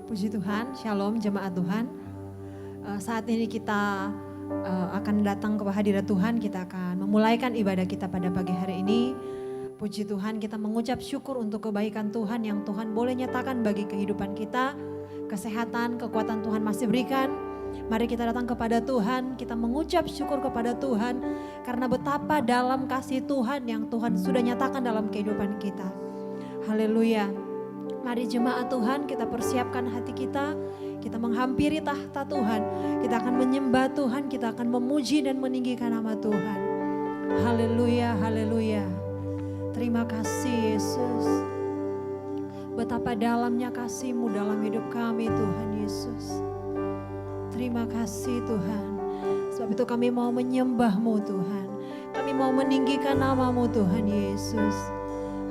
Puji Tuhan, Shalom jemaat Tuhan. Saat ini kita akan datang ke hadirat Tuhan, kita akan memulaikan ibadah kita pada pagi hari ini. Puji Tuhan, kita mengucap syukur untuk kebaikan Tuhan yang Tuhan boleh nyatakan bagi kehidupan kita. Kesehatan, kekuatan Tuhan masih berikan. Mari kita datang kepada Tuhan, kita mengucap syukur kepada Tuhan karena betapa dalam kasih Tuhan yang Tuhan sudah nyatakan dalam kehidupan kita. Haleluya. Mari jemaat Tuhan, kita persiapkan hati kita, kita menghampiri tahta Tuhan, kita akan menyembah Tuhan, kita akan memuji dan meninggikan nama Tuhan. Haleluya, haleluya. Terima kasih Yesus. Betapa dalamnya kasih-Mu dalam hidup kami Tuhan Yesus. Terima kasih Tuhan. Sebab itu kami mau menyembah-Mu Tuhan. Kami mau meninggikan nama-Mu Tuhan Yesus.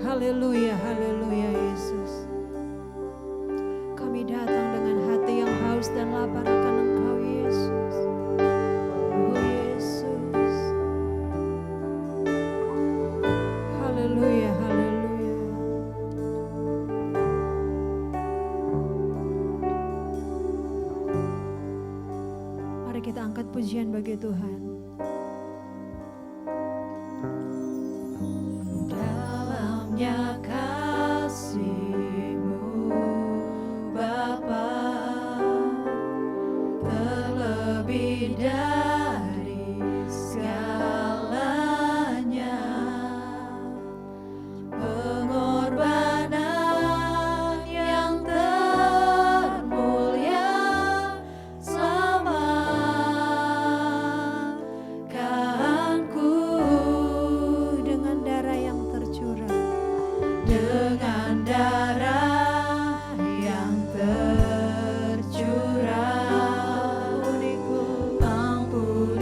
Haleluya, haleluya Yesus. Kami datang dengan hati yang haus dan lapar akan Engkau Yesus. Oh Yesus. Haleluya, haleluya. Mari kita angkat pujian bagi Tuhan. Dalamnya kasih-Mu Bapa, terlebih dari segalanya, pengorbanan yang termulia, selamatkanku dengan darah yang tercurah, dengan darah yang tercurah, ampuniku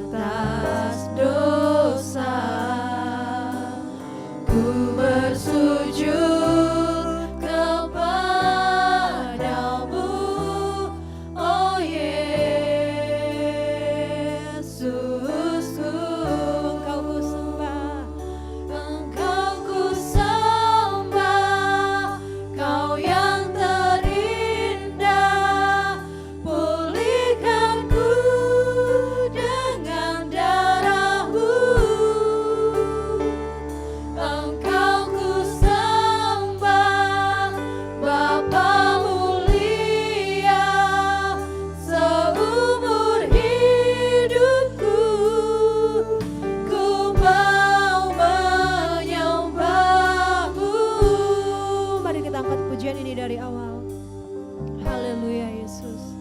atas dosa, ku bersujud kepadamu, oh Yesus, Engkau ku sembah, Engkau ku sembah, Kau yang terindah, pulihkanku dengan darah-Mu. Engkau ku sembah, Bapa mulia, seumur hidupku ku mau menyembah-Mu. Mari kita angkat pujian ini dari awal. Haleluya Yesus.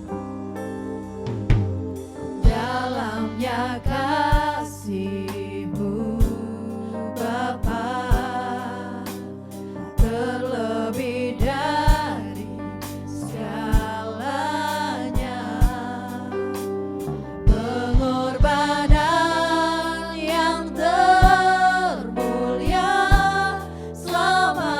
Dalamnya kasih-Mu Bapa, terlebih dari segalanya, pengorbanan yang termulia, selamatkanku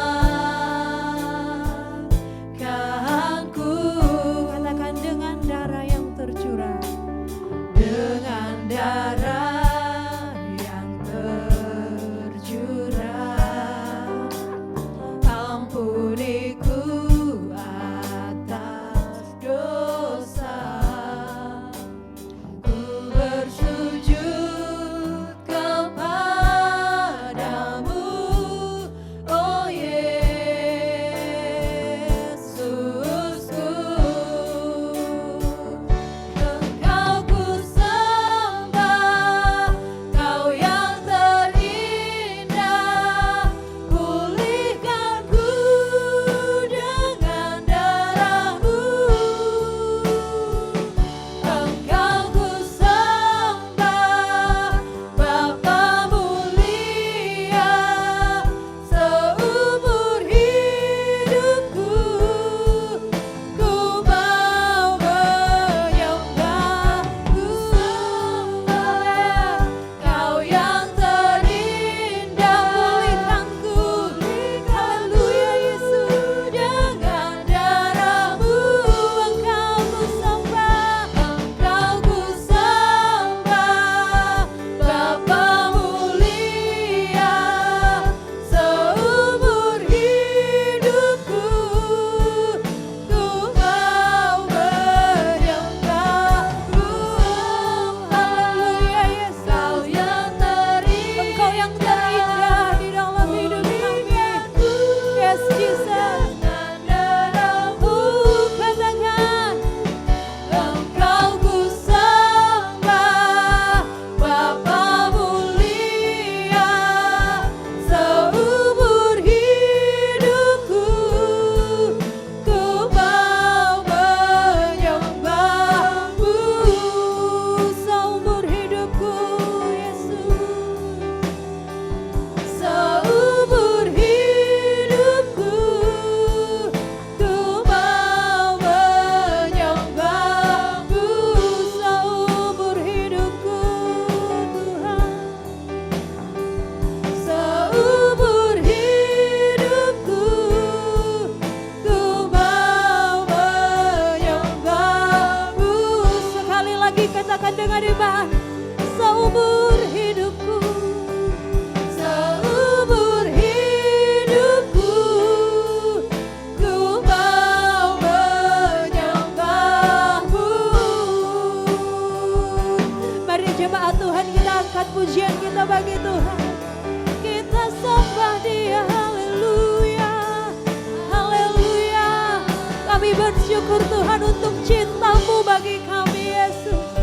dengan iman. Seumur hidupku, seumur hidupku, ku mau menyembahmu. Mari jemaat Tuhan, kita angkat pujian kita bagi Tuhan. Kita sembah Dia, haleluya, haleluya. Kami bersyukur Tuhan untuk cinta-Mu bagi kami Yesus.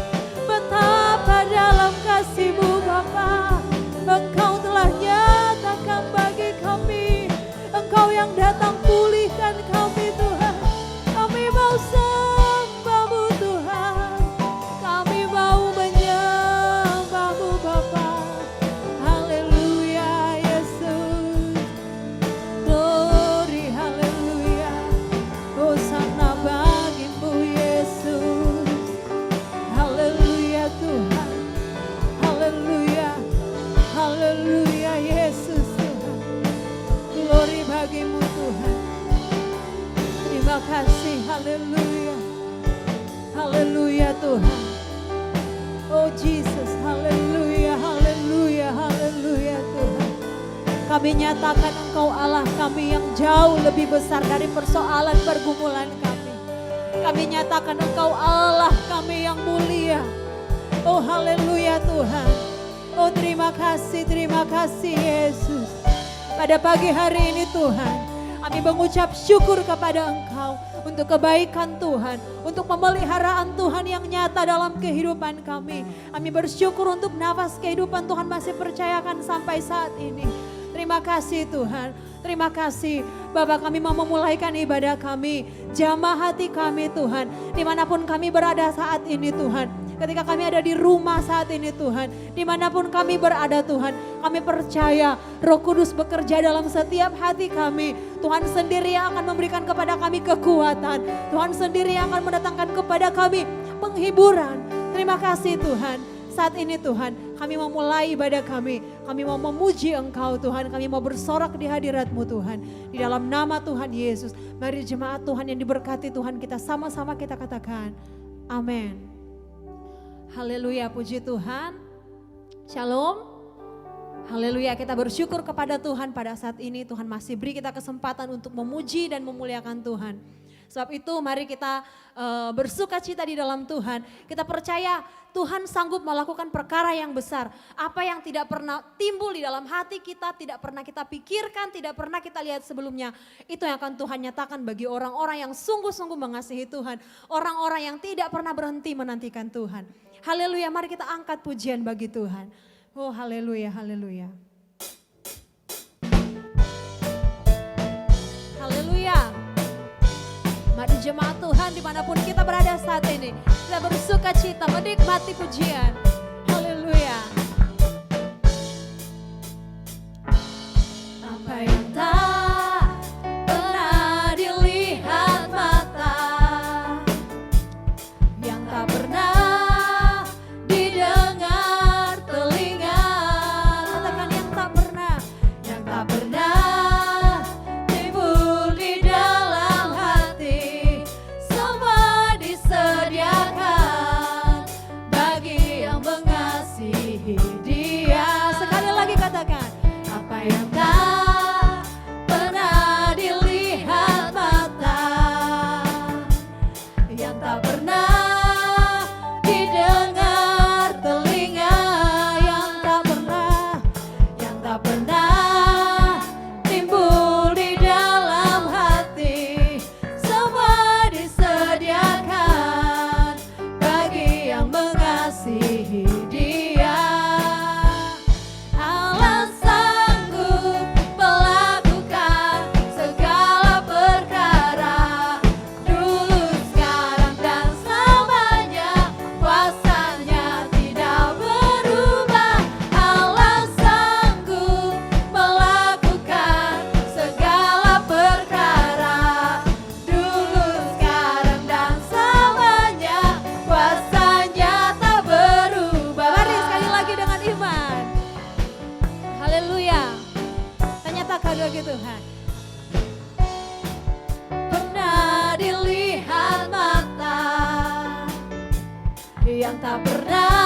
Betapa dalam kasih-Mu Bapa, Engkau telah nyatakan bagi kami. Engkau yang datang pulihkan kami Tuhan. Kami mau sembah-Mu Tuhan. Kami mau menyembah-Mu Bapa. Haleluya Yesus. Glory haleluya. Hosana bagi-Mu Yesus. Haleluya Tuhan. Haleluya. Haleluya Yesus Tuhan. Glory bagi-Mu Tuhan. Terima kasih. Haleluya. Haleluya Tuhan. Oh Jesus. Haleluya. Haleluya. Haleluya Tuhan. Kami nyatakan Engkau Allah kami yang jauh lebih besar dari persoalan pergumulan kami. Kami nyatakan Engkau Allah kami yang mulia. Oh haleluya Tuhan. Oh terima kasih Yesus. Pada pagi hari ini Tuhan, kami mengucap syukur kepada Engkau untuk kebaikan Tuhan, untuk pemeliharaan Tuhan yang nyata dalam kehidupan kami. Kami bersyukur untuk nafas kehidupan Tuhan masih percayakan sampai saat ini. Terima kasih Tuhan, terima kasih Bapak, kami mau memulaikan ibadah kami, jamah hati kami Tuhan, dimanapun kami berada saat ini Tuhan. Ketika kami ada di rumah saat ini Tuhan, dimanapun kami berada Tuhan, kami percaya Roh Kudus bekerja dalam setiap hati kami. Tuhan sendiri yang akan memberikan kepada kami kekuatan, Tuhan sendiri yang akan mendatangkan kepada kami penghiburan. Terima kasih Tuhan. Saat ini Tuhan, kami mau mulai ibadah kami mau memuji Engkau Tuhan, kami mau bersorak di hadirat-Mu Tuhan. Di dalam nama Tuhan Yesus, mari jemaat Tuhan yang diberkati Tuhan, kita sama-sama kita katakan, amin. Haleluya, puji Tuhan. Shalom. Haleluya, kita bersyukur kepada Tuhan pada saat ini. Tuhan masih beri kita kesempatan untuk memuji dan memuliakan Tuhan. Sebab itu mari kita bersuka cita di dalam Tuhan. Kita percaya Tuhan sanggup melakukan perkara yang besar. Apa yang tidak pernah timbul di dalam hati kita, tidak pernah kita pikirkan, tidak pernah kita lihat sebelumnya. Itu yang akan Tuhan nyatakan bagi orang-orang yang sungguh-sungguh mengasihi Tuhan. Orang-orang yang tidak pernah berhenti menantikan Tuhan. Haleluya, mari kita angkat pujian bagi Tuhan. Oh haleluya, haleluya. Haleluya. Mari jemaat Tuhan dimanapun kita berada saat ini, kita bersuka cita menikmati pujian. Haleluya. Apa yang tak pernah dilihat mata, yang tak pernah didengar telinga, katakan yang tak pernah timbul di dalam hati, semua disediakan bagi yang mengasihi Dia. Sekali lagi katakan, apa yang tak pernah dilihat mata, yang tak pernah didengar telinga, yang tak pernah timbul di dalam hati, semua disediakan bagi yang mengasihi Dia. Allah sanggup melakukan segala perkara, dulu, sekarang, dan selamanya. Kuasanya tidak berubah. Allah sanggup melakukan segala perkara, dulu, sekarang, dan selamanya. Kuasanya tak berubah. Mari sekali lagi dengan iman. Haleluya. Ternyatakan bagi Tuhan. Pernah dilihat mata, yang tak pernah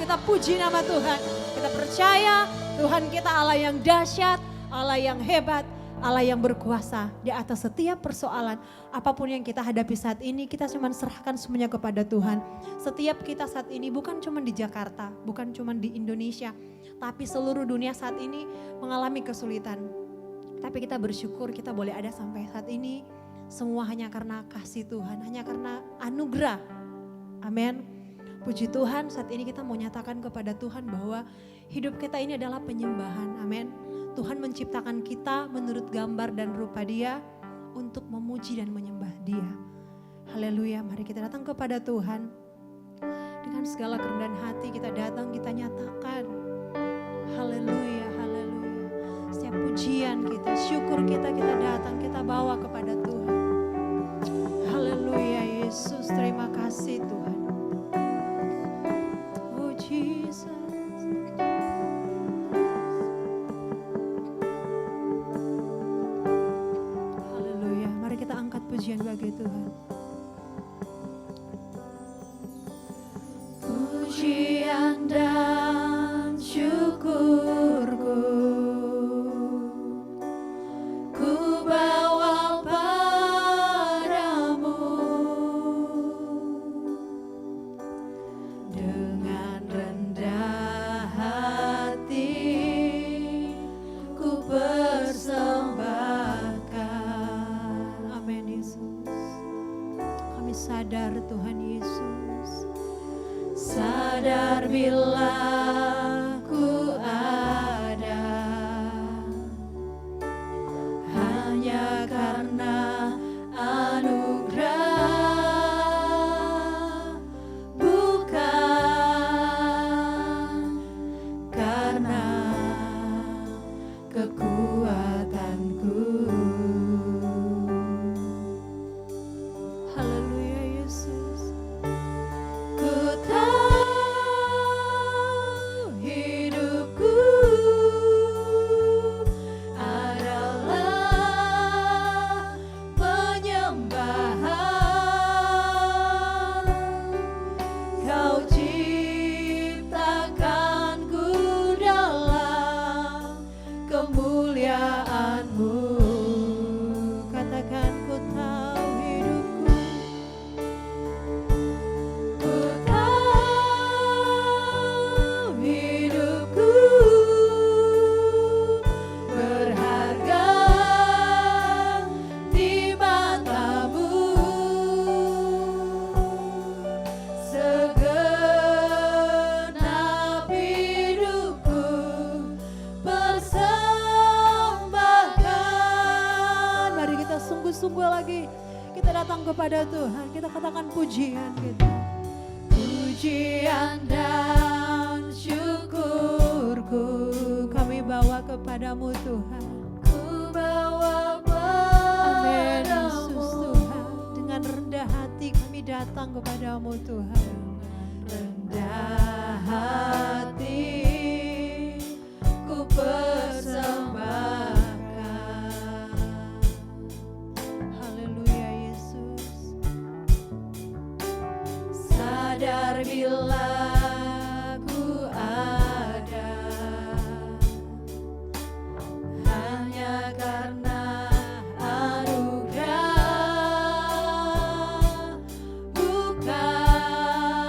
kita puji nama Tuhan. Kita percaya Tuhan kita Allah yang dahsyat, Allah yang hebat, Allah yang berkuasa di atas setiap persoalan. Apapun yang kita hadapi saat ini, kita cuma serahkan semuanya kepada Tuhan. Setiap kita saat ini bukan cuma di Jakarta, bukan cuma di Indonesia, tapi seluruh dunia saat ini mengalami kesulitan. Tapi kita bersyukur kita boleh ada sampai saat ini. Semua hanya karena kasih Tuhan, hanya karena anugerah. Amin. Puji Tuhan, saat ini kita mau nyatakan kepada Tuhan bahwa hidup kita ini adalah penyembahan. Amin. Tuhan menciptakan kita menurut gambar dan rupa Dia untuk memuji dan menyembah Dia. Haleluya, mari kita datang kepada Tuhan. Dengan segala kerendahan hati kita datang, kita nyatakan. Haleluya, haleluya. Setiap pujian kita, syukur kita datang, kita bawa kepada Tuhan. Haleluya Yesus, terima kasih Tuhan. Oh Jesus. Pujian bagi Tuhan. Pujian dan syukurku ku bawa padamu dengan rendah hati ku persembahkan. Amin Yesus. Kami sadar Tuhan Yesus, sadar bila ku ada hanya karena anugerah, bukan karena kekuatanku. Haleluya Yesus. Ku tahu hidupku adalah penyembahan. Kau ciptakanku dalam kemuliaan-Mu. Katakan ku tahu hidupku. Ku tahu hidupku berharga di mata-Mu. Segenap hidupku persembahkan. Mari kita sungguh-sungguh lagi. Kita datang kepada Tuhan. Kita katakan pujian kita. Pujian dan syukurku kami bawa kepadamu Tuhan. Ku bawa padamu. Amin Yesus Tuhan. Dengan rendah hati kami datang kepadamu Tuhan. Rendah hati ku persembahkan. Haleluya Yesus. Sadar bila ku ada hanya karena anugerah, bukan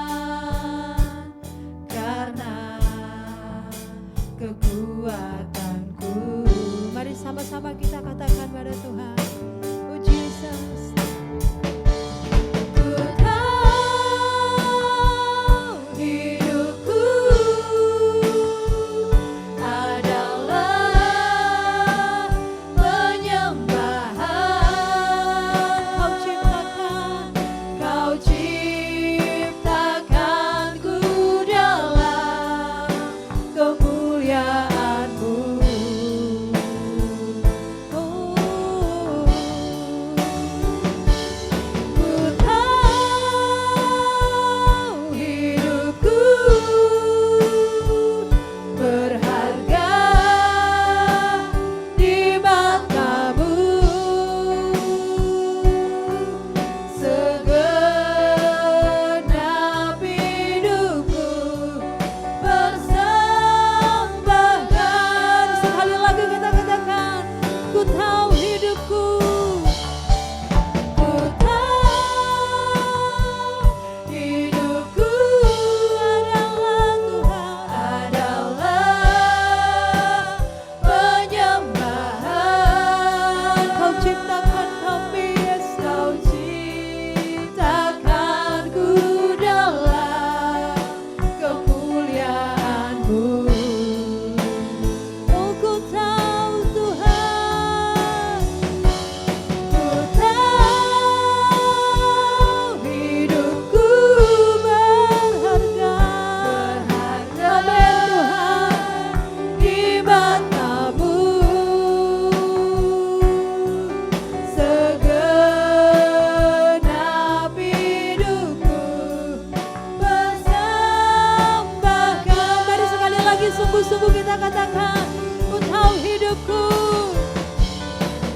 sungguh-sungguh kita katakan, Ku tahu hidupku.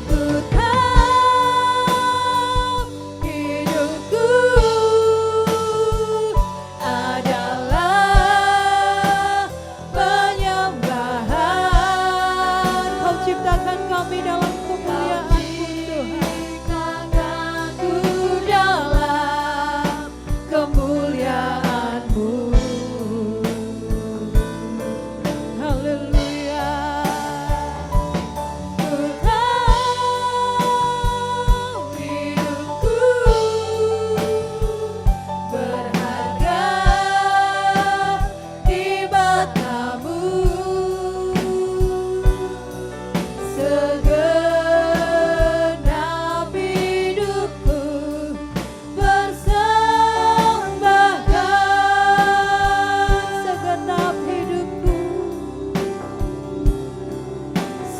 Ku tahu hidupku adalah penyembahan. Kau ciptakan kami dalam kemuliaan-Mu Tuhan. Dalam kemuliaan-Mu. Haleluya. Ku tahu hidupku berharga di mata-Mu. Segenap hidupku bersembahkan. Segenap hidupku,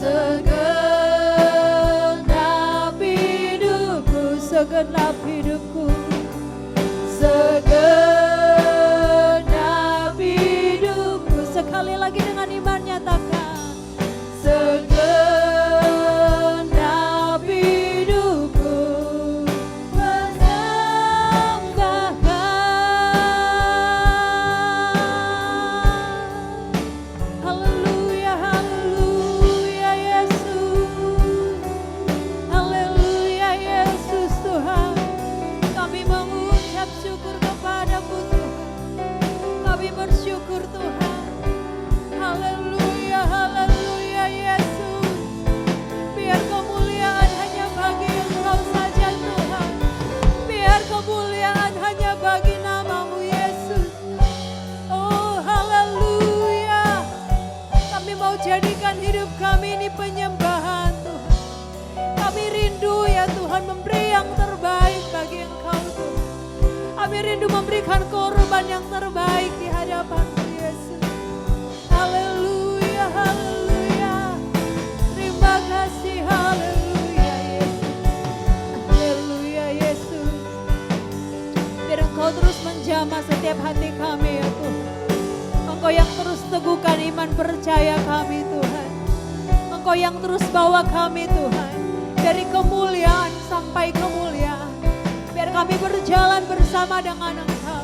segenap hidupku, segenap hidupku, segenap hidupku. Sekali lagi dengan iman nyatakan, segenap hidupku bersembahkan. Haleluya, haleluya Yesus. Haleluya Yesus Tuhan. Kami mengucap syukur kepada-Mu Tuhan. Kami bersyukur Tuhan. Haleluya, haleluya Yesus. Biar kemuliaan hanya bagi Engkau saja Tuhan. Biar kemuliaan hanya bagi nama-Mu Yesus. Oh haleluya. Kami mau jadikan hidup kami ini penyembahan Tuhan. Kami rindu ya Tuhan memberi yang terbaik bagi Engkau Tuhan. Kami rindu memberikan korban yang terbaik di hadapan-Mu Yesus. Haleluya, haleluya. Terima kasih, haleluya Yesus. Haleluya Yesus. Biar Engkau terus menjamah setiap hati kami ya Tuhan. Engkau yang terus teguhkan iman percaya kami Tuhan. Engkau yang terus bawa kami Tuhan. Dari kemuliaan sampai kemuliaan. Biar kami berjalan bersama dengan Engkau.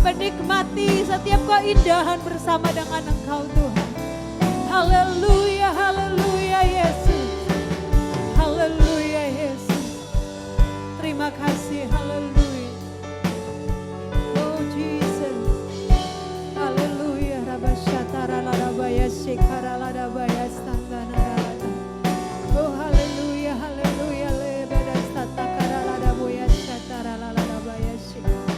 Menikmati setiap keindahan bersama dengan Engkau Tuhan. Haleluya, haleluya Yesus. Haleluya Yesus. Terima kasih, haleluya. Oh Jesus. Haleluya. Rabasyatara larabaya shikara larabaya standana. Oh haleluya, haleluya. Lebadastatakara laraboya syatara larabaya shikara.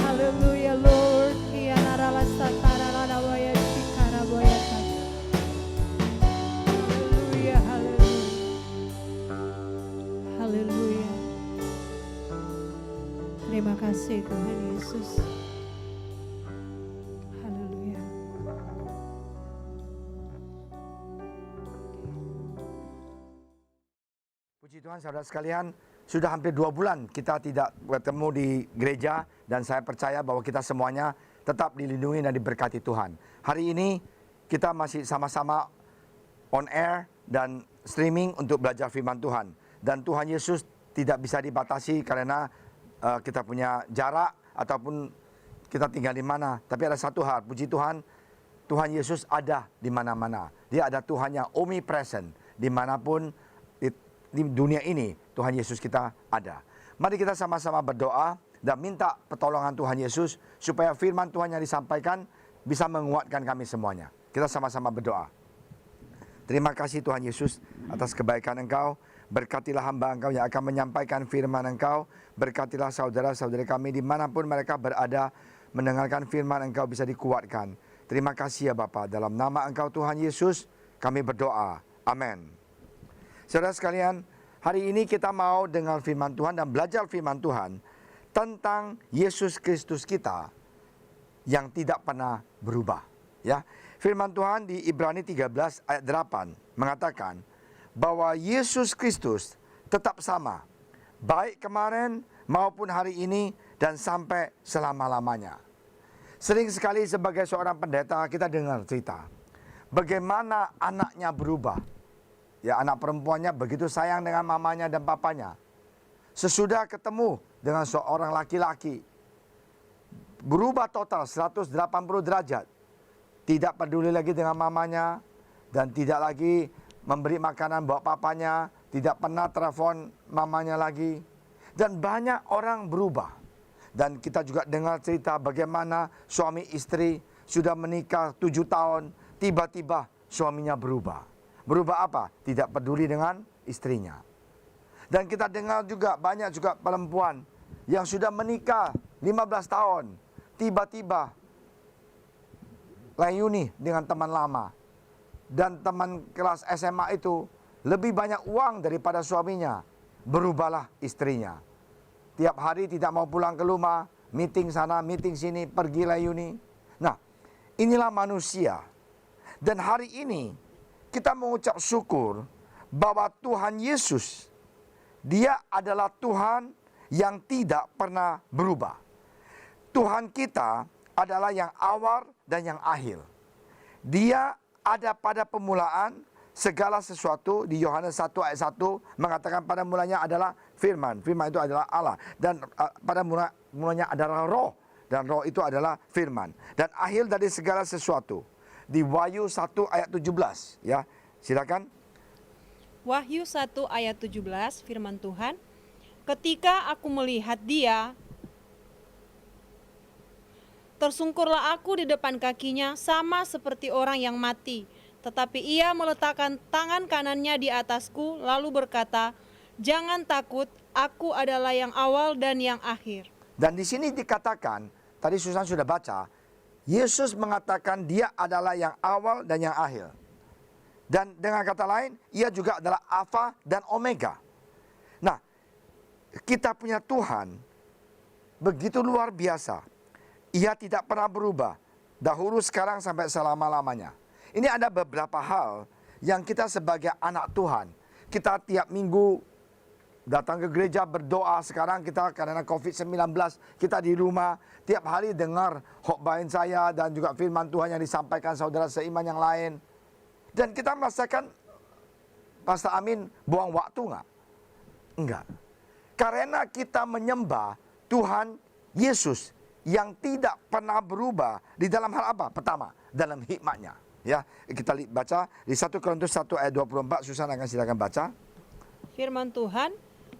Haleluya Lord. Kianara lastatara larabaya shikara boya. Haleluya, haleluya. Haleluya. Terima kasih Tuhan Yesus. Haleluya. Puji Tuhan saudara sekalian, sudah hampir 2 bulan kita tidak bertemu di gereja dan saya percaya bahwa kita semuanya tetap dilindungi dan diberkati Tuhan. Hari ini kita masih sama-sama on air dan streaming untuk belajar firman Tuhan. Dan Tuhan Yesus tidak bisa dibatasi karena kita punya jarak ataupun kita tinggal di mana. Tapi ada satu hal, puji Tuhan, Tuhan Yesus ada di mana-mana. Dia ada Tuhan yang omnipresent dimanapun di dunia ini. Tuhan Yesus kita ada. Mari kita sama-sama berdoa dan minta pertolongan Tuhan Yesus supaya firman Tuhan yang disampaikan bisa menguatkan kami semuanya. Kita sama-sama berdoa. Terima kasih Tuhan Yesus atas kebaikan Engkau. Berkatilah hamba Engkau yang akan menyampaikan firman Engkau. Berkatilah saudara-saudari kami dimanapun mereka berada, mendengarkan firman Engkau bisa dikuatkan. Terima kasih ya Bapa. Dalam nama Engkau Tuhan Yesus kami berdoa. Amin. Saudara sekalian, hari ini kita mau dengar firman Tuhan dan belajar firman Tuhan tentang Yesus Kristus kita yang tidak pernah berubah. Ya, firman Tuhan di Ibrani 13 ayat 8 mengatakan bahwa Yesus Kristus tetap sama, baik kemarin maupun hari ini dan sampai selama-lamanya. Sering sekali sebagai seorang pendeta kita dengar cerita bagaimana anaknya berubah. Ya, anak perempuannya begitu sayang dengan mamanya dan papanya. Sesudah ketemu dengan seorang laki-laki, berubah total 180 derajat. Tidak peduli lagi dengan mamanya, dan tidak lagi memberi makanan buat papanya, tidak pernah telepon mamanya lagi. Dan banyak orang berubah. Dan kita juga dengar cerita bagaimana suami istri sudah menikah 7 tahun, tiba-tiba suaminya berubah. Berubah apa? Tidak peduli dengan istrinya. Dan kita dengar juga banyak juga perempuan yang sudah menikah 15 tahun, tiba-tiba reuni dengan teman lama. Dan teman kelas SMA itu lebih banyak uang daripada suaminya. Berubahlah istrinya. Tiap hari tidak mau pulang ke rumah, meeting sana, meeting sini, pergi reuni. Nah, inilah manusia. Dan hari ini kita mengucap syukur bahwa Tuhan Yesus, Dia adalah Tuhan yang tidak pernah berubah. Tuhan kita adalah yang awal dan yang akhir. Dia ada pada permulaan segala sesuatu. Di Yohanes 1 ayat 1 mengatakan pada mulanya adalah firman. Firman itu adalah Allah. Dan pada mulanya adalah roh. Dan roh itu adalah firman. Dan akhir dari segala sesuatu. Di Wahyu 1 ayat 17. Ya, silakan. Wahyu 1 ayat 17 firman Tuhan, ketika aku melihat Dia, tersungkurlah aku di depan kakinya sama seperti orang yang mati. Tetapi Ia meletakkan tangan kanannya di atasku lalu berkata, jangan takut, aku adalah yang awal dan yang akhir. Dan di sini dikatakan, tadi Susan sudah baca, Yesus mengatakan Dia adalah yang awal dan yang akhir. Dan dengan kata lain, Ia juga adalah Alfa dan Omega. Nah, kita punya Tuhan begitu luar biasa. Ia tidak pernah berubah. Dahulu, sekarang, sampai selama-lamanya. Ini ada beberapa hal yang kita sebagai anak Tuhan, kita tiap minggu datang ke gereja berdoa. Sekarang kita karena COVID-19, kita di rumah. Tiap hari dengar khotbahin saya dan juga firman Tuhan yang disampaikan saudara seiman yang lain. Dan kita merasakan, Pastor Amin buang waktu enggak? Enggak. Karena kita menyembah Tuhan Yesus yang tidak pernah berubah di dalam hal apa? Pertama, dalam hikmat-Nya. Ya, kita baca di 1 Korintus 1 ayat 24. Susan akan silakan baca. Firman Tuhan,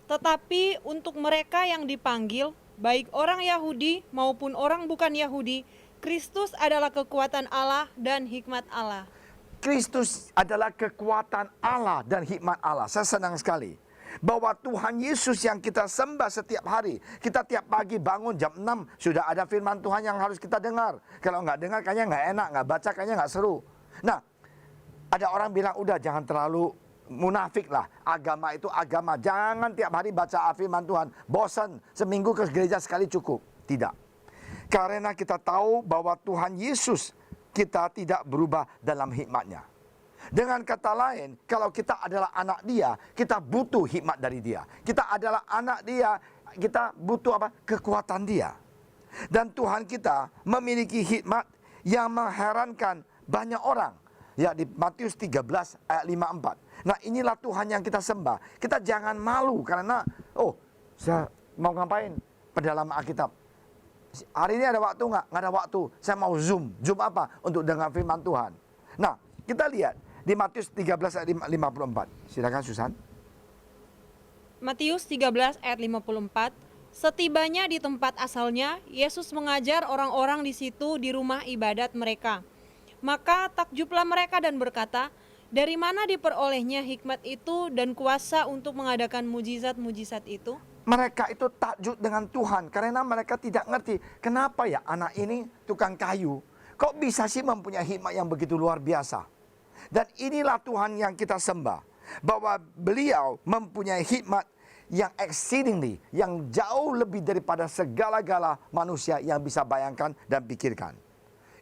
tetapi untuk mereka yang dipanggil, baik orang Yahudi maupun orang bukan Yahudi, Kristus adalah kekuatan Allah dan hikmat Allah. Kristus adalah kekuatan Allah dan hikmat Allah. Saya senang sekali bahwa Tuhan Yesus yang kita sembah setiap hari. Kita tiap pagi bangun jam 6 sudah ada firman Tuhan yang harus kita dengar. Kalau nggak dengar kayaknya nggak enak, nggak baca kayaknya nggak seru. Nah, ada orang bilang udah jangan terlalu munafik lah. Agama itu agama. Jangan tiap hari baca firman Tuhan. Bosan, seminggu ke gereja sekali cukup. Tidak. Karena kita tahu bahwa Tuhan Yesus kita tidak berubah dalam hikmat-Nya. Dengan kata lain, kalau kita adalah anak Dia, kita butuh hikmat dari Dia. Kita adalah anak Dia, kita butuh apa? Kekuatan Dia. Dan Tuhan kita memiliki hikmat yang mengherankan banyak orang. Ya, di Matius 13 ayat 54. Nah, inilah Tuhan yang kita sembah. Kita jangan malu karena, saya mau ngapain? Pedalam Alkitab. Hari ini ada waktu nggak? Nggak ada waktu. Saya mau Zoom. Zoom apa? Untuk dengar firman Tuhan. Nah, kita lihat di Matius 13 ayat 54. Silakan Susan. Matius 13 ayat 54, setibanya di tempat asalnya, Yesus mengajar orang-orang di situ di rumah ibadat mereka. Maka takjublah mereka dan berkata, dari mana diperolehnya hikmat itu dan kuasa untuk mengadakan mujizat-mujizat itu? Mereka itu takjub dengan Tuhan karena mereka tidak ngerti kenapa ya anak ini tukang kayu kok bisa sih mempunyai hikmat yang begitu luar biasa. Dan inilah Tuhan yang kita sembah, bahwa beliau mempunyai hikmat yang exceedingly, yang jauh lebih daripada segala-gala manusia yang bisa bayangkan dan pikirkan.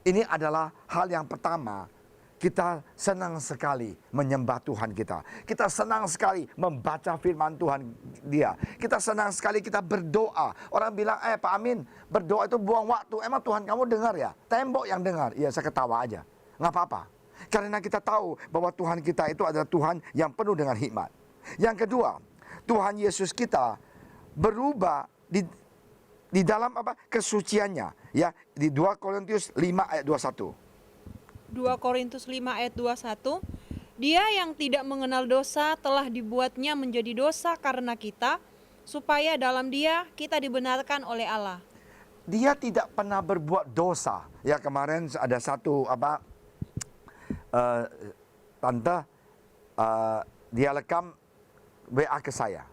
Ini adalah hal yang pertama. Kita senang sekali menyembah Tuhan kita. Kita senang sekali membaca firman Tuhan Dia. Kita senang sekali kita berdoa. Orang bilang, Pak Amin, berdoa itu buang waktu. Emang Tuhan kamu dengar ya? Tembok yang dengar. Iya, saya ketawa aja. Nggak apa-apa. Karena kita tahu bahwa Tuhan kita itu adalah Tuhan yang penuh dengan hikmat. Yang kedua, Tuhan Yesus kita berubah di dalam apa? Kesuciannya, ya. Di 2 Korintus 5 ayat 21. 2 Korintus 5 ayat 21, Dia yang tidak mengenal dosa telah dibuatnya menjadi dosa karena kita, supaya dalam Dia kita dibenarkan oleh Allah. Dia tidak pernah berbuat dosa. Ya, kemarin ada satu tante dia rekam WA ke saya.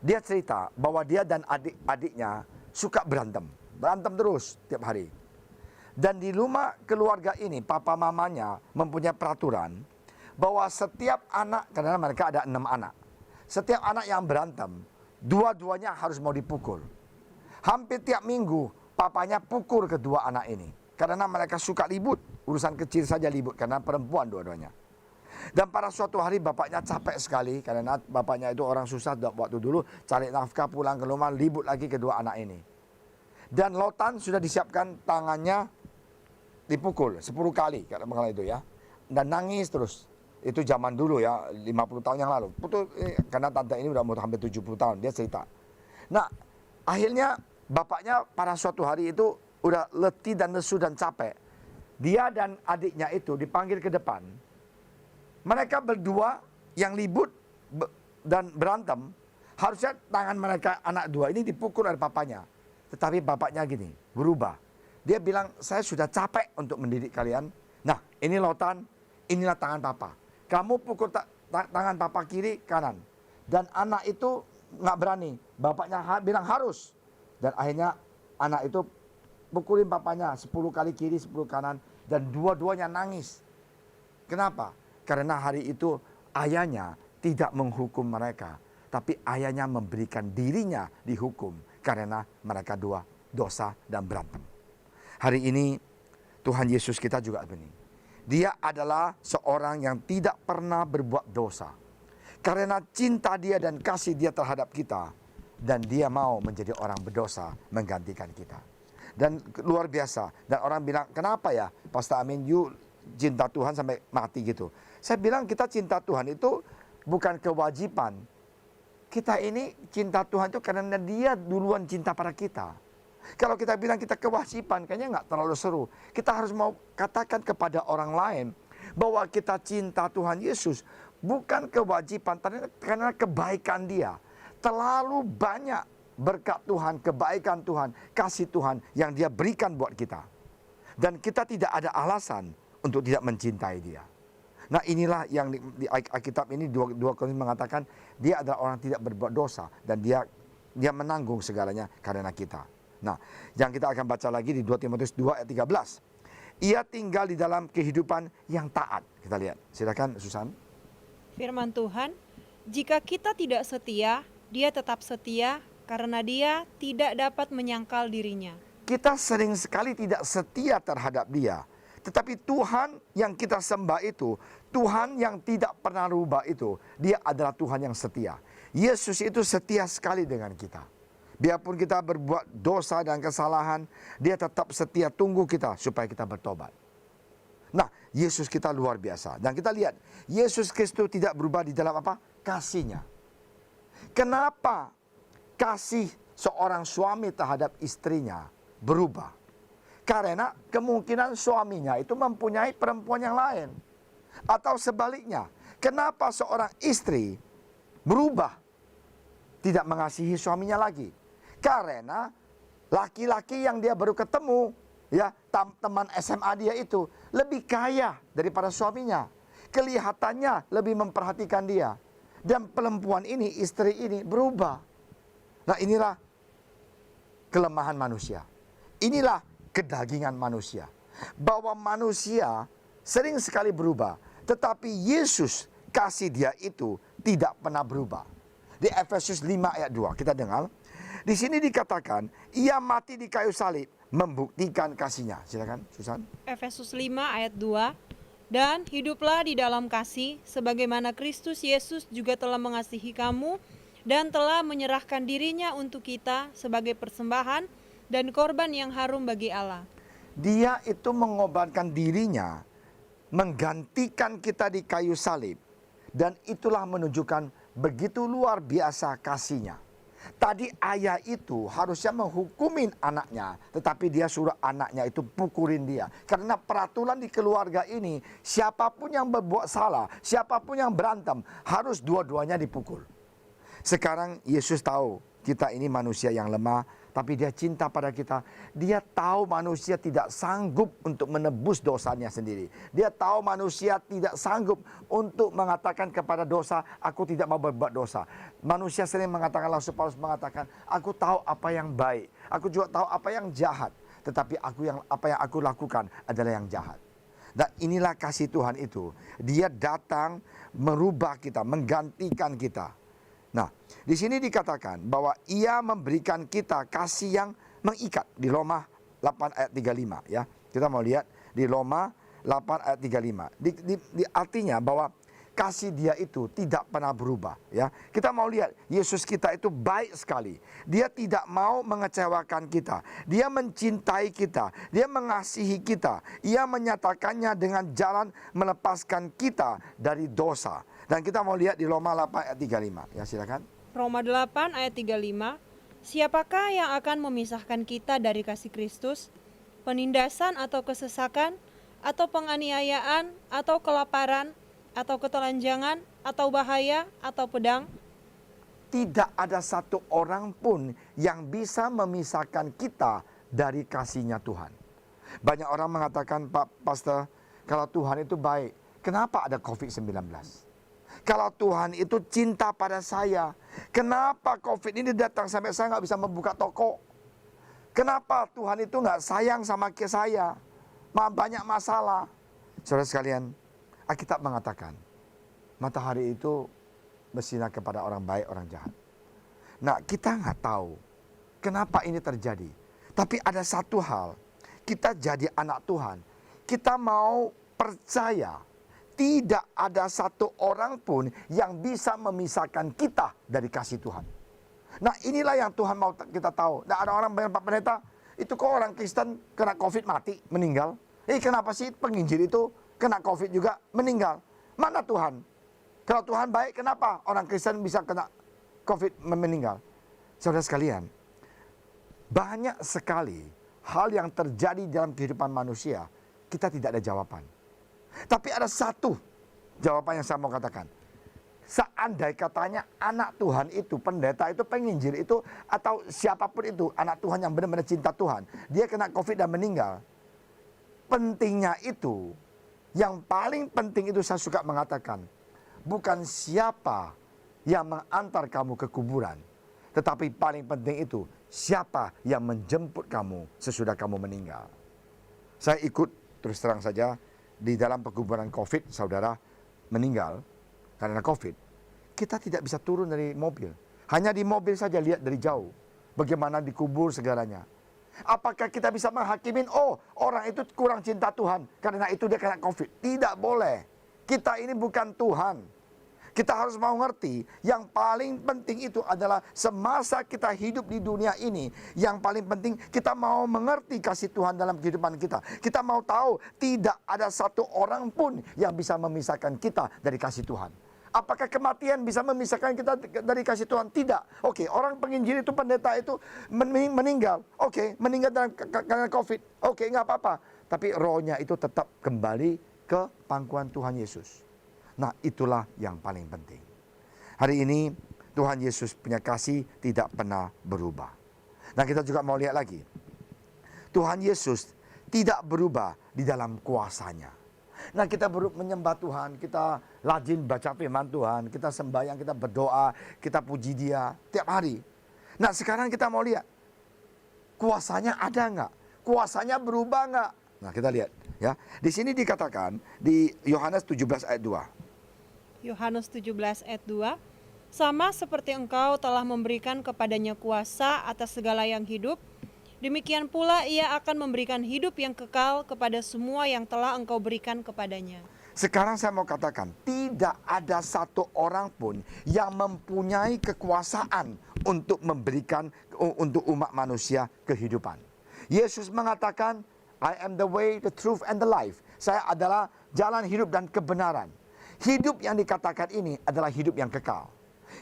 Dia cerita bahwa dia dan adik-adiknya suka berantem terus tiap hari. Dan di rumah keluarga ini, papa mamanya mempunyai peraturan bahwa setiap anak, karena mereka ada 6 anak, setiap anak yang berantem, dua-duanya harus mau dipukul. Hampir tiap minggu, papanya pukul kedua anak ini. Karena mereka suka ribut, urusan kecil saja ribut, karena perempuan dua-duanya. Dan pada suatu hari bapaknya capek sekali, karena bapaknya itu orang susah waktu dulu, cari nafkah, pulang ke rumah, ribut lagi kedua anak ini. Dan Lotan sudah disiapkan tangannya dipukul 10 kali kalau itu ya. Dan nangis terus. Itu zaman dulu ya, 50 tahun yang lalu. Karena tante ini udah mau hampir 70 tahun, dia cerita. Nah, akhirnya bapaknya pada suatu hari itu udah letih dan lesu dan capek. Dia dan adiknya itu dipanggil ke depan. Mereka berdua yang ribut dan berantem, harusnya tangan mereka anak dua ini dipukul oleh papanya. Tetapi bapaknya gini, berubah. Dia bilang, saya sudah capek untuk mendidik kalian. Nah, ini Lotan, inilah tangan papa. Kamu pukul tangan papa kiri, kanan. Dan anak itu nggak berani. Bapaknya bilang harus. Dan akhirnya anak itu pukulin papanya 10 kali kiri, 10 kanan. Dan dua-duanya nangis. Kenapa? Karena hari itu ayahnya tidak menghukum mereka. Tapi ayahnya memberikan dirinya dihukum. Karena mereka dua dosa dan berantem. Hari ini Tuhan Yesus kita juga begini. Dia adalah seorang yang tidak pernah berbuat dosa. Karena cinta dia dan kasih dia terhadap kita. Dan dia mau menjadi orang berdosa menggantikan kita. Dan luar biasa. Dan orang bilang, kenapa ya Pastor Amin, you cinta Tuhan sampai mati gitu. Saya bilang kita cinta Tuhan itu bukan kewajiban. Kita ini cinta Tuhan itu karena dia duluan cinta pada kita. Kalau kita bilang kita kewajiban, kayaknya nggak terlalu seru. Kita harus mau katakan kepada orang lain bahwa kita cinta Tuhan Yesus. Bukan kewajiban, karena kebaikan dia. Terlalu banyak berkat Tuhan, kebaikan Tuhan, kasih Tuhan yang dia berikan buat kita. Dan kita tidak ada alasan untuk tidak mencintai dia. Nah, inilah yang di Alkitab ini 2 Korintus mengatakan dia adalah orang tidak berbuat dosa. Dan dia menanggung segalanya karena kita. Nah, yang kita akan baca lagi di 2 Timotius 2 ayat 13. Ia tinggal di dalam kehidupan yang taat. Kita lihat, silakan Susan. Firman Tuhan, jika kita tidak setia, Dia tetap setia karena Dia tidak dapat menyangkal dirinya. Kita sering sekali tidak setia terhadap dia. Tetapi Tuhan yang kita sembah itu, Tuhan yang tidak pernah rubah itu, dia adalah Tuhan yang setia. Yesus itu setia sekali dengan kita. Biarpun kita berbuat dosa dan kesalahan, dia tetap setia tunggu kita supaya kita bertobat. Nah, Yesus kita luar biasa. Dan kita lihat, Yesus Kristus tidak berubah di dalam apa? Kasihnya. Kenapa kasih seorang suami terhadap istrinya berubah? Karena kemungkinan suaminya itu mempunyai perempuan yang lain. Atau sebaliknya, kenapa seorang istri berubah tidak mengasihi suaminya lagi? Karena laki-laki yang dia baru ketemu, ya, teman SMA dia itu lebih kaya daripada suaminya. Kelihatannya lebih memperhatikan dia. Dan perempuan ini, istri ini berubah. Nah, inilah kelemahan manusia. Inilah kedagingan manusia. Bahwa manusia sering sekali berubah. Tetapi Yesus kasih dia itu tidak pernah berubah. Di Efesus 5 ayat 2 kita dengar. Di sini dikatakan, ia mati di kayu salib, membuktikan kasihnya. Silakan, Susan. Efesus 5 ayat 2, dan hiduplah di dalam kasih, sebagaimana Kristus Yesus juga telah mengasihi kamu, dan telah menyerahkan dirinya untuk kita sebagai persembahan dan korban yang harum bagi Allah. Dia itu mengorbankan dirinya menggantikan kita di kayu salib. Dan itulah menunjukkan begitu luar biasa kasih-Nya. Tadi ayah itu harusnya menghukumin anaknya, tetapi dia suruh anaknya itu pukulin dia. Karena peraturan di keluarga ini, siapapun yang berbuat salah, siapapun yang berantem, harus dua-duanya dipukul. Sekarang Yesus tahu kita ini manusia yang lemah, tapi dia cinta pada kita. Dia tahu manusia tidak sanggup untuk menebus dosanya sendiri. Dia tahu manusia tidak sanggup untuk mengatakan kepada dosa, aku tidak mau berbuat dosa. Manusia sering mengatakan, Rasul Paulus mengatakan, aku tahu apa yang baik. Aku juga tahu apa yang jahat. Tetapi apa yang aku lakukan adalah yang jahat. Dan inilah kasih Tuhan itu. Dia datang merubah kita, menggantikan kita. Nah, di sini dikatakan bahwa ia memberikan kita kasih yang mengikat di Roma 8 ayat 35 ya. Kita mau lihat di Roma 8 ayat 35. Artinya bahwa kasih dia itu tidak pernah berubah ya. Kita mau lihat Yesus kita itu baik sekali. Dia tidak mau mengecewakan kita. Dia mencintai kita. Dia mengasihi kita. Ia menyatakannya dengan jalan melepaskan kita dari dosa. Dan kita mau lihat di Roma 8 ayat 35. Ya, silakan. Roma 8 ayat 35. Siapakah yang akan memisahkan kita dari kasih Kristus? Penindasan atau kesesakan, atau penganiayaan, atau kelaparan, atau ketelanjangan, atau bahaya, atau pedang? Tidak ada satu orang pun yang bisa memisahkan kita dari kasih-Nya Tuhan. Banyak orang mengatakan, Pak Pastor, kalau Tuhan itu baik, kenapa ada COVID-19? Kalau Tuhan itu cinta pada saya, kenapa COVID ini datang sampai saya nggak bisa membuka toko? Kenapa Tuhan itu nggak sayang sama saya? Banyak masalah. Saudara sekalian, Alkitab mengatakan, matahari itu bersinar kepada orang baik, orang jahat. Nah, kita nggak tahu kenapa ini terjadi. Tapi ada satu hal, kita jadi anak Tuhan. Kita mau percaya, tidak ada satu orang pun yang bisa memisahkan kita dari kasih Tuhan. Nah, inilah yang Tuhan mau kita tahu. Nah, ada orang bilang, Pak Pendeta, itu kok orang Kristen kena COVID mati, meninggal? Kenapa sih penginjil itu kena COVID juga meninggal? Mana Tuhan? Kalau Tuhan baik, kenapa orang Kristen bisa kena COVID meninggal? Saudara sekalian, banyak sekali hal yang terjadi dalam kehidupan manusia, kita tidak ada jawaban. Tapi ada satu jawaban yang saya mau katakan. Seandainya katanya anak Tuhan itu, pendeta itu, penginjil itu, atau siapapun itu, anak Tuhan yang benar-benar cinta Tuhan, dia kena COVID dan meninggal. Pentingnya itu, yang paling penting itu saya suka mengatakan, bukan siapa yang mengantar kamu ke kuburan, tetapi paling penting itu, siapa yang menjemput kamu sesudah kamu meninggal. Saya ikut, terus terang saja, di dalam pekuburan COVID, saudara meninggal karena COVID. Kita tidak bisa turun dari mobil. Hanya di mobil saja lihat dari jauh. Bagaimana dikubur segalanya. Apakah kita bisa menghakimin, oh orang itu kurang cinta Tuhan, karena itu dia kena COVID. Tidak boleh. Kita ini bukan Tuhan. Kita harus mau ngerti, yang paling penting itu adalah semasa kita hidup di dunia ini, yang paling penting kita mau mengerti kasih Tuhan dalam kehidupan kita. Kita mau tahu tidak ada satu orang pun yang bisa memisahkan kita dari kasih Tuhan. Apakah kematian bisa memisahkan kita dari kasih Tuhan? Tidak. Oke, orang penginjil itu, pendeta itu meninggal. Oke, meninggal karena COVID. Oke, nggak apa-apa. Tapi rohnya itu tetap kembali ke pangkuan Tuhan Yesus. Nah, itulah yang paling penting. Hari ini Tuhan Yesus punya kasih tidak pernah berubah. Nah, kita juga mau lihat lagi. Tuhan Yesus tidak berubah di dalam kuasanya. Nah, kita menyembah Tuhan, kita rajin baca firman Tuhan, kita sembahyang, kita berdoa, kita puji Dia tiap hari. Nah, sekarang kita mau lihat, kuasanya ada nggak? Kuasanya berubah nggak? Nah, kita lihat ya. Di sini dikatakan di Yohanes 17 ayat 2. Yohanes 17 ayat 2. Sama seperti engkau telah memberikan kepadanya kuasa atas segala yang hidup, demikian pula ia akan memberikan hidup yang kekal kepada semua yang telah engkau berikan kepadanya. Sekarang saya mau katakan, tidak ada satu orang pun yang mempunyai kekuasaan untuk memberikan untuk umat manusia kehidupan. Yesus mengatakan, I am the way, the truth, and the life. Saya adalah jalan hidup dan kebenaran. Hidup yang dikatakan ini adalah hidup yang kekal.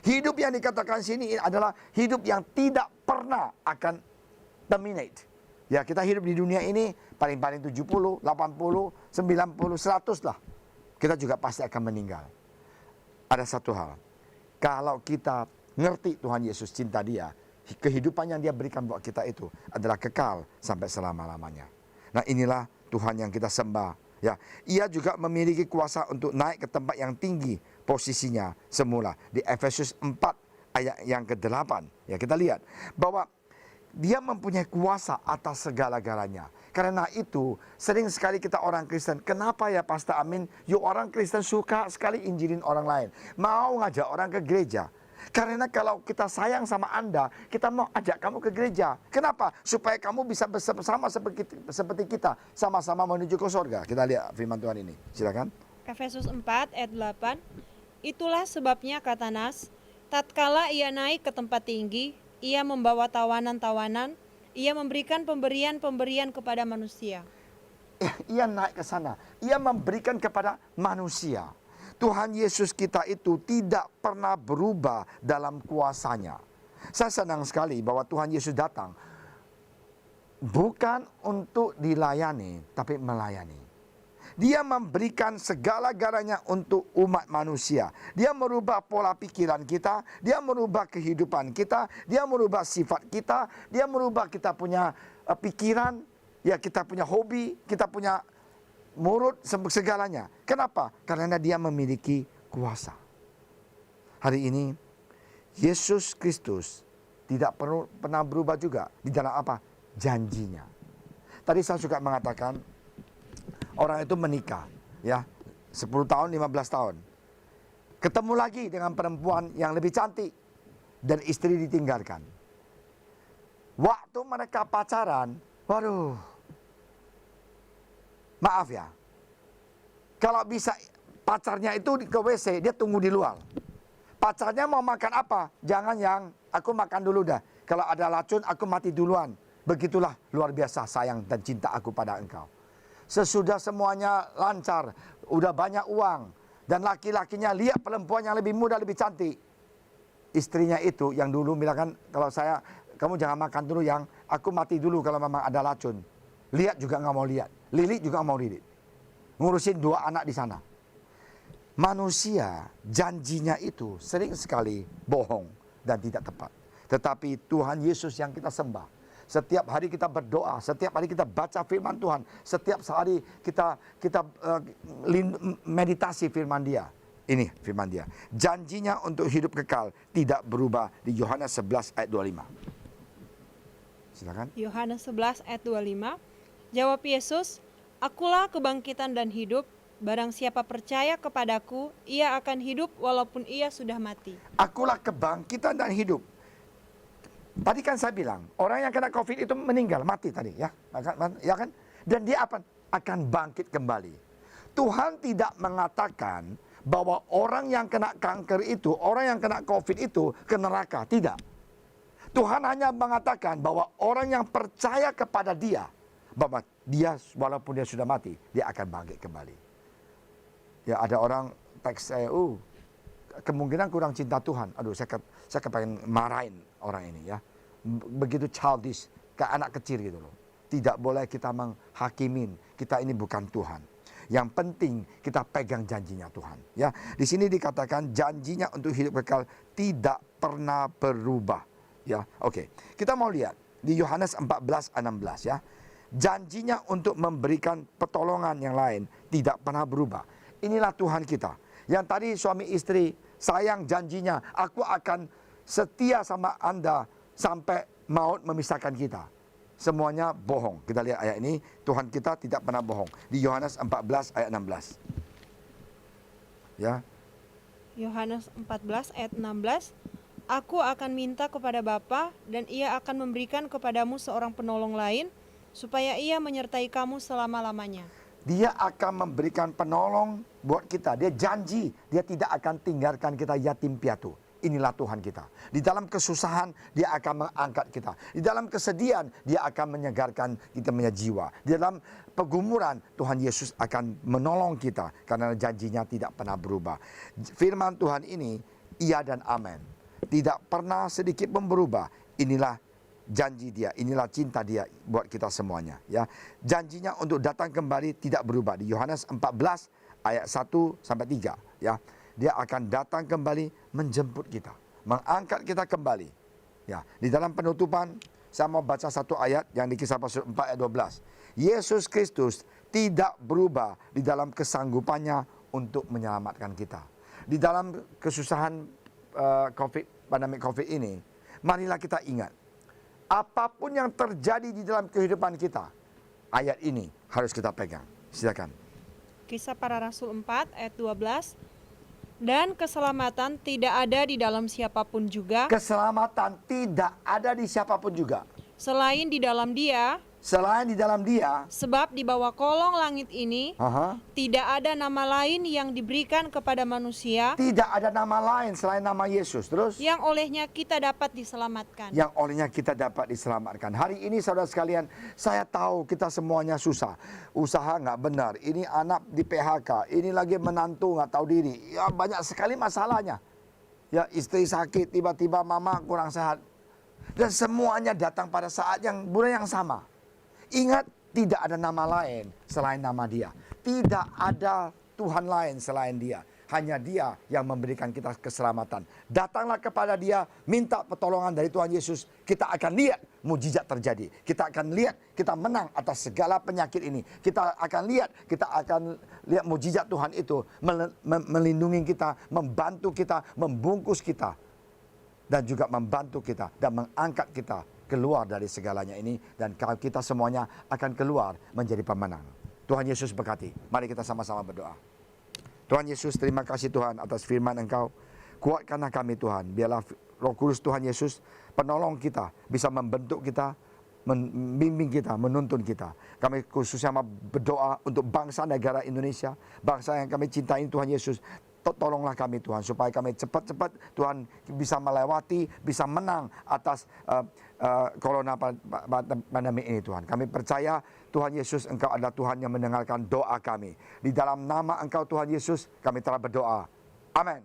Hidup yang dikatakan sini adalah hidup yang tidak pernah akan terminate. Ya, kita hidup di dunia ini paling-paling 70, 80, 90, 100 lah. Kita juga pasti akan meninggal. Ada satu hal. Kalau kita ngerti Tuhan Yesus cinta dia, kehidupan yang dia berikan buat kita itu adalah kekal sampai selama-lamanya. Nah, inilah Tuhan yang kita sembah. Ya, ia juga memiliki kuasa untuk naik ke tempat yang tinggi posisinya semula. Di Efesus 4 ayat yang ke-8. Ya, kita lihat bahwa dia mempunyai kuasa atas segala-galanya. Karena itu, sering sekali kita orang Kristen, kenapa ya Pastor Amin? Yuk orang Kristen suka sekali injilin orang lain. Mau ngajak orang ke gereja. Karena kalau kita sayang sama Anda, kita mau ajak kamu ke gereja. Kenapa? Supaya kamu bisa bersama seperti kita. Sama-sama menuju ke surga. Kita lihat firman Tuhan ini. Silakan. Efesus 4 ayat 8. Itulah sebabnya kata Nas, tatkala ia naik ke tempat tinggi, ia membawa tawanan-tawanan, ia memberikan pemberian-pemberian kepada manusia. Ia naik ke sana. Ia memberikan kepada manusia. Tuhan Yesus kita itu tidak pernah berubah dalam kuasanya. Saya senang sekali bahwa Tuhan Yesus datang bukan untuk dilayani, tapi melayani. Dia memberikan segala-galanya untuk umat manusia. Dia merubah pola pikiran kita, dia merubah kehidupan kita, dia merubah sifat kita, dia merubah kita punya pikiran, ya kita punya hobi, kita punya murid, segalanya. Kenapa? Karena dia memiliki kuasa. Hari ini Yesus Kristus tidak pernah berubah juga di dalam apa? Janjinya. Tadi saya suka mengatakan orang itu menikah, ya 10 tahun, 15 tahun. Ketemu lagi dengan perempuan yang lebih cantik dan istri ditinggalkan. Waktu mereka pacaran, waduh, maaf ya, kalau bisa pacarnya itu ke WC, dia tunggu di luar. Pacarnya mau makan apa? Jangan yang aku makan dulu dah. Kalau ada racun, aku mati duluan. Begitulah luar biasa sayang dan cinta aku pada engkau. Sesudah semuanya lancar, udah banyak uang, dan laki-lakinya lihat perempuan yang lebih muda, lebih cantik. Istrinya itu yang dulu bilang, kalau saya, kamu jangan makan dulu yang, aku mati dulu kalau memang ada racun. Lihat juga nggak mau lihat, lilit juga nggak mau lilit. Ngurusin 2 anak di sana. Manusia janjinya itu sering sekali bohong dan tidak tepat. Tetapi Tuhan Yesus yang kita sembah, setiap hari kita berdoa, setiap hari kita baca firman Tuhan, setiap hari kita meditasi firman Dia. Ini firman Dia. Janjinya untuk hidup kekal tidak berubah di Yohanes 11 ayat 25. Silakan. Yohanes 11 ayat 25. Jawab Yesus, akulah kebangkitan dan hidup. Barang siapa percaya kepadaku, ia akan hidup walaupun ia sudah mati. Akulah kebangkitan dan hidup. Tadi kan saya bilang, orang yang kena COVID itu meninggal, mati tadi, ya kan? Dan dia akan bangkit kembali. Tuhan tidak mengatakan bahwa orang yang kena kanker itu, orang yang kena COVID itu ke neraka, tidak. Tuhan hanya mengatakan bahwa orang yang percaya kepada Dia, bahwa dia walaupun dia sudah mati, dia akan bangkit kembali. Ya, ada orang teks saya, kemungkinan kurang cinta Tuhan. Aduh, saya kepengen marahin orang ini ya. Begitu childish, kayak anak kecil gitu loh. Tidak boleh kita menghakimin, kita ini bukan Tuhan. Yang penting kita pegang janjinya Tuhan. Ya, di sini dikatakan janjinya untuk hidup kekal tidak pernah berubah. Ya, oke. Kita mau lihat di Yohanes 14:16 ya. Janjinya untuk memberikan pertolongan yang lain tidak pernah berubah. Inilah Tuhan kita. Yang tadi suami istri sayang janjinya, aku akan setia sama Anda sampai maut memisahkan kita. Semuanya bohong. Kita lihat ayat ini, Tuhan kita tidak pernah bohong. Di Yohanes 14 ayat 16. Ya. Yohanes 14 ayat 16. Aku akan minta kepada Bapa dan ia akan memberikan kepadamu seorang penolong lain supaya ia menyertai kamu selama-lamanya. Dia akan memberikan penolong buat kita. Dia janji, dia tidak akan tinggalkan kita yatim piatu. inilah Tuhan kita. Di dalam kesusahan, dia akan mengangkat kita. Di dalam kesedihan, dia akan menyegarkan kita punya jiwa. Di dalam pergumulan, Tuhan Yesus akan menolong kita karena janjinya tidak pernah berubah. Firman Tuhan ini, iya dan amin. Tidak pernah sedikit pun berubah. Inilah janji dia, inilah cinta dia buat kita semuanya. Ya, janjinya untuk datang kembali tidak berubah. Di Yohanes 14 ayat 1 sampai 3. Ya, dia akan datang kembali menjemput kita, mengangkat kita kembali. Ya, di dalam penutupan saya mau baca satu ayat yang di Kisah Rasul 4 ayat 12. Yesus Kristus tidak berubah di dalam kesanggupannya untuk menyelamatkan kita. Di dalam kesusahan pandemi COVID ini, marilah kita ingat, apapun yang terjadi di dalam kehidupan kita, ayat ini harus kita pegang. Silakan. Kisah Para Rasul 4 ayat 12. Dan keselamatan tidak ada di dalam siapapun juga, Keselamatan tidak ada di siapapun juga, selain di dalam Dia, selain di dalam dia. sebab di bawah kolong langit ini Aha. tidak ada nama lain yang diberikan kepada manusia Tidak ada nama lain selain nama Yesus. Terus yang olehnya kita dapat diselamatkan. yang olehnya kita dapat diselamatkan. Hari ini saudara sekalian, saya tahu kita semuanya susah. Usaha nggak benar, ini anak di PHK, ini lagi menantu nggak tahu diri. Ya banyak sekali masalahnya. Ya istri sakit, tiba-tiba mama kurang sehat. Dan semuanya datang pada saat yang bulan yang sama. Ingat, tidak ada nama lain selain nama Dia. Tidak ada Tuhan lain selain Dia. Hanya Dia yang memberikan kita keselamatan. Datanglah kepada Dia, minta pertolongan dari Tuhan Yesus. Kita akan lihat mujizat terjadi. Kita akan lihat kita menang atas segala penyakit ini. Kita akan lihat mujizat Tuhan itu melindungi kita, membantu kita, membungkus kita, dan juga membantu kita dan mengangkat kita keluar dari segalanya ini, dan kita semuanya akan keluar menjadi pemenang. Tuhan Yesus berkati. Mari kita sama-sama berdoa. Tuhan Yesus, terima kasih Tuhan atas firman Engkau. Kuatkanlah kami Tuhan. Biarlah Roh Kudus Tuhan Yesus penolong kita, bisa membentuk kita, membimbing kita, menuntun kita. Kami khususnya berdoa untuk bangsa negara Indonesia, bangsa yang kami cintai Tuhan Yesus. Tolonglah kami Tuhan, supaya kami cepat-cepat Tuhan bisa melewati, bisa menang atas corona pandemi ini Tuhan. Kami percaya Tuhan Yesus, Engkau adalah Tuhan yang mendengarkan doa kami. Di dalam nama Engkau Tuhan Yesus kami telah berdoa. Amin.